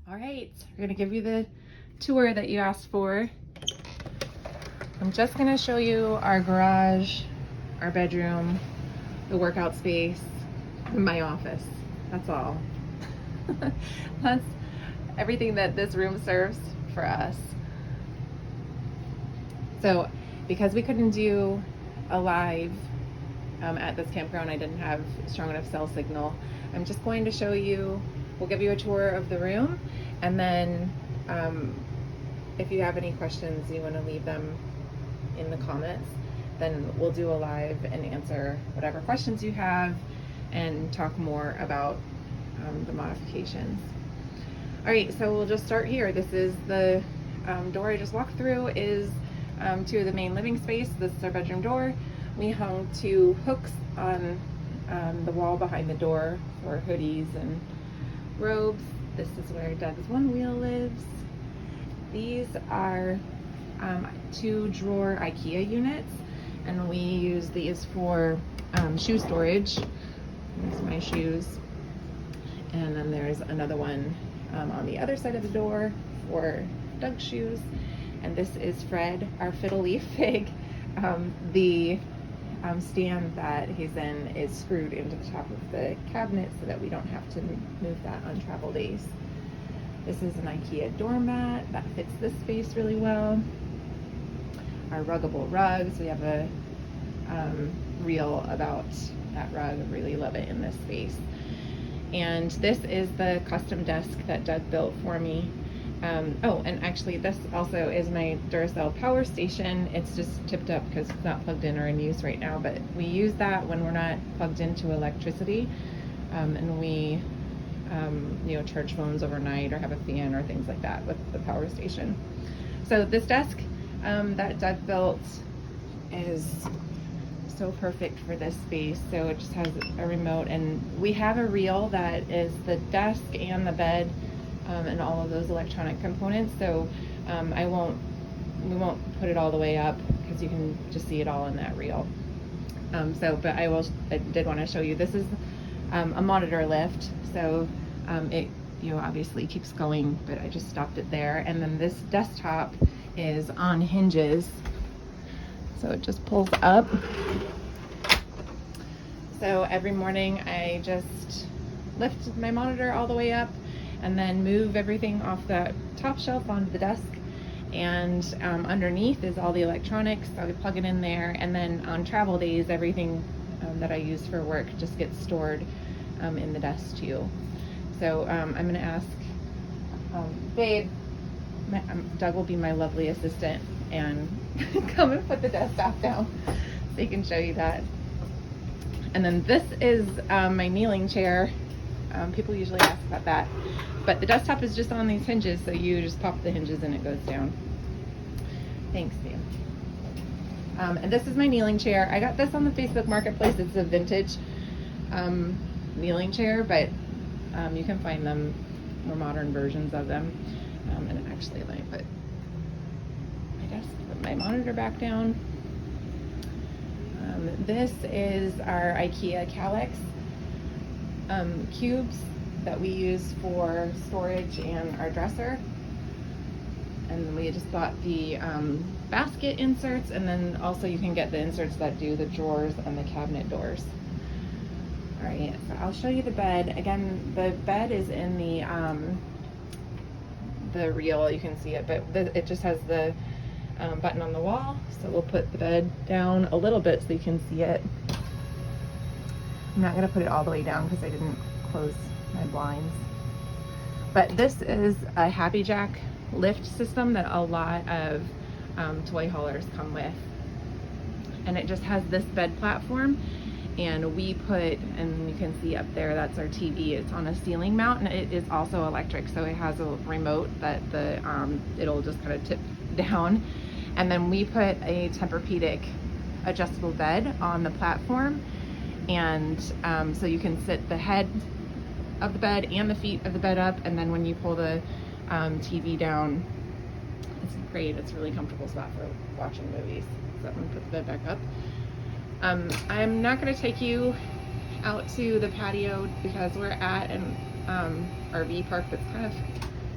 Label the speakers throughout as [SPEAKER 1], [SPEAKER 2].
[SPEAKER 1] All right, we're gonna give you the tour that you asked for. I'm just gonna show you our garage, our bedroom, the workout space, my office. That's all. That's everything that this room serves for us. So because we couldn't do a live at this campground, I didn't have strong enough cell signal. I'm just going to show you, we'll give you a tour of the room, and then if you have any questions, you want to leave them in the comments, then we'll do a live and answer whatever questions you have and talk more about the modifications. All right, so we'll just start here. This is the door I just walked through is to the main living space. This is our bedroom door. We hung 2 hooks on the wall behind the door for hoodies and robes. This is where Doug's one wheel lives. These are 2 drawer IKEA units, and we use these for shoe storage. There's my shoes. And then there's another one on the other side of the door for Doug's shoes. And this is Fred, our fiddle leaf pig. The stand that he's in is screwed into the top of the cabinet so that we don't have to move that on travel days. This is an IKEA doormat that fits this space really well. Our ruggable rugs, we have a reel about that rug. I really love it in this space. And this is the custom desk that Doug built for me. Oh, and actually this also is my Duracell power station. It's just tipped up because it's not plugged in or in use right now, but we use that when we're not plugged into electricity, and we charge phones overnight or have a fan or things like that with the power station. So this desk that Doug built is so perfect for this space. So it just has a remote, and we have a reel that is the desk and the bed and all of those electronic components. So we won't put it all the way up because you can just see it all in that reel. But I did want to show you, this is a monitor lift. So it obviously keeps going, but I just stopped it there. And then this desktop is on hinges. So it just pulls up. So every morning I just lift my monitor all the way up and then move everything off the top shelf onto the desk. And underneath is all the electronics. So I plug it in there. And then on travel days, everything that I use for work just gets stored in the desk too. So I'm gonna ask Babe, Doug will be my lovely assistant and come and put the desktop down so he can show you that. And then this is my kneeling chair. People usually ask about that, but the desktop is just on these hinges, so you just pop the hinges and it goes down. Thanks, Sam. And this is my kneeling chair. I got this on the Facebook Marketplace. It's a vintage kneeling chair, but you can find them more modern versions of them. And actually, let me put my monitor back down. This is our IKEA Kallax cubes that we use for storage and our dresser. And we just bought the basket inserts, and then also you can get the inserts that do the drawers and the cabinet doors. All right, so I'll show you the bed. Again, the bed is in the reel, you can see it, but it just has the button on the wall. So we'll put the bed down a little bit so you can see it. I'm not gonna put it all the way down because I didn't close my blinds. But this is a Happy Jack lift system that a lot of toy haulers come with. And it just has this bed platform, and we put, and you can see up there, that's our TV. It's on a ceiling mount, and it is also electric. So it has a remote that it'll just kind of tip down. And then we put a Tempur-Pedic adjustable bed on the platform. And so you can sit the head of the bed and the feet of the bed up, and then when you pull the TV down, it's great. It's a really comfortable spot for watching movies. So I'm gonna put the bed back up. I'm not gonna take you out to the patio because we're at an RV park that's kind of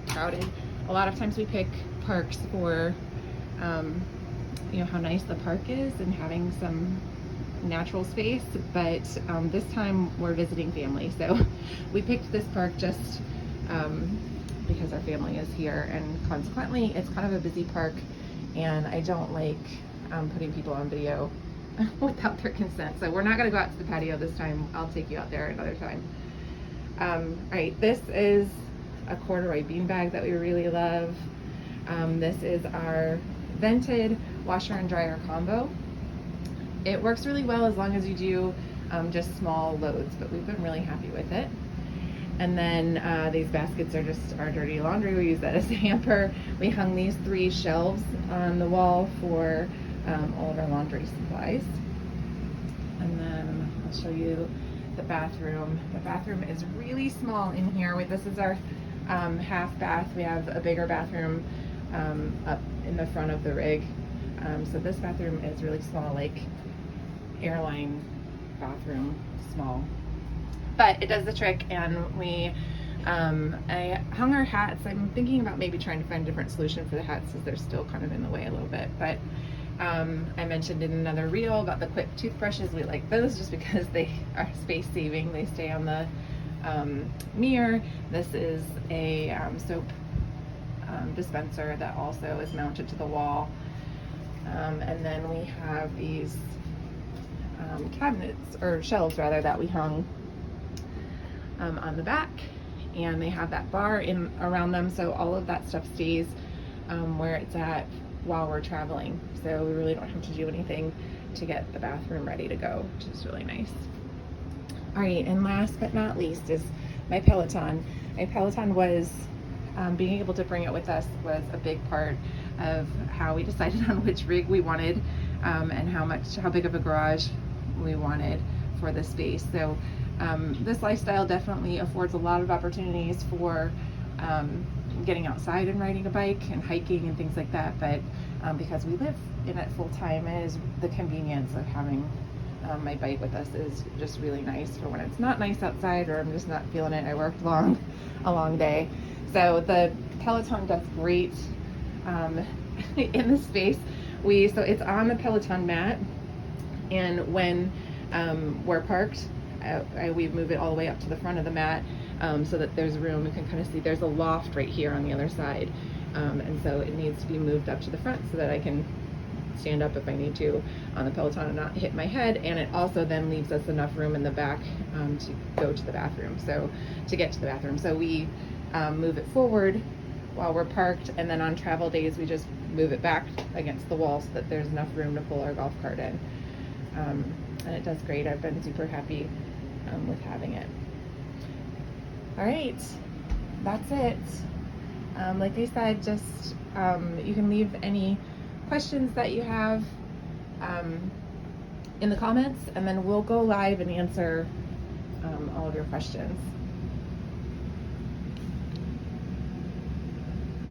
[SPEAKER 1] crowded. A lot of times we pick parks for, you know, how nice the park is and having some natural space, but this time we're visiting family, so we picked this park just because our family is here, and consequently it's kind of a busy park, and I don't like putting people on video without their consent. So we're not going to go out to the patio this time. I'll take you out there another time. All right, this is a corduroy beanbag that we really love. This is our vented washer and dryer combo. It works really well as long as you do just small loads, but we've been really happy with it. And then these baskets are just our dirty laundry. We use that as a hamper. We hung these 3 shelves on the wall for all of our laundry supplies. And then I'll show you the bathroom. The bathroom is really small in here. This is our half bath. We have a bigger bathroom up in the front of the rig. So this bathroom is really small, like airline bathroom small. But it does the trick, and I hung our hats. I'm thinking about maybe trying to find a different solution for the hats, as they're still kind of in the way a little bit. But I mentioned in another reel about the quick toothbrushes. We like those just because they are space saving. They stay on the mirror. This is a soap dispenser that also is mounted to the wall. And then we have these cabinets, or shelves rather, that we hung on the back, and they have that bar in around them, so all of that stuff stays where it's at while we're traveling, so we really don't have to do anything to get the bathroom ready to go, which is really nice. All right, and last but not least is my Peloton. My Peloton was being able to bring it with us was a big part of how we decided on which rig we wanted, and how big of a garage we wanted for the space. So this lifestyle definitely affords a lot of opportunities for getting outside and riding a bike and hiking and things like that, but because we live in it full time, it is the convenience of having my bike with us is just really nice for when it's not nice outside, or I'm just not feeling it. I worked a long day. So the Peloton does great in the space. So it's on the Peloton mat, and when we're parked, we move it all the way up to the front of the mat, so that there's room. You can kind of see there's a loft right here on the other side, and so it needs to be moved up to the front so that I can stand up if I need to on the Peloton and not hit my head. And it also then leaves us enough room in the back to go to the bathroom, to get to the bathroom. So we move it forward while we're parked, and then on travel days we just move it back against the wall so that there's enough room to pull our golf cart in. And it does great. I've been super happy with having it. All right, that's it. Like I said, just you can leave any questions that you have in the comments, and then we'll go live and answer all of your questions.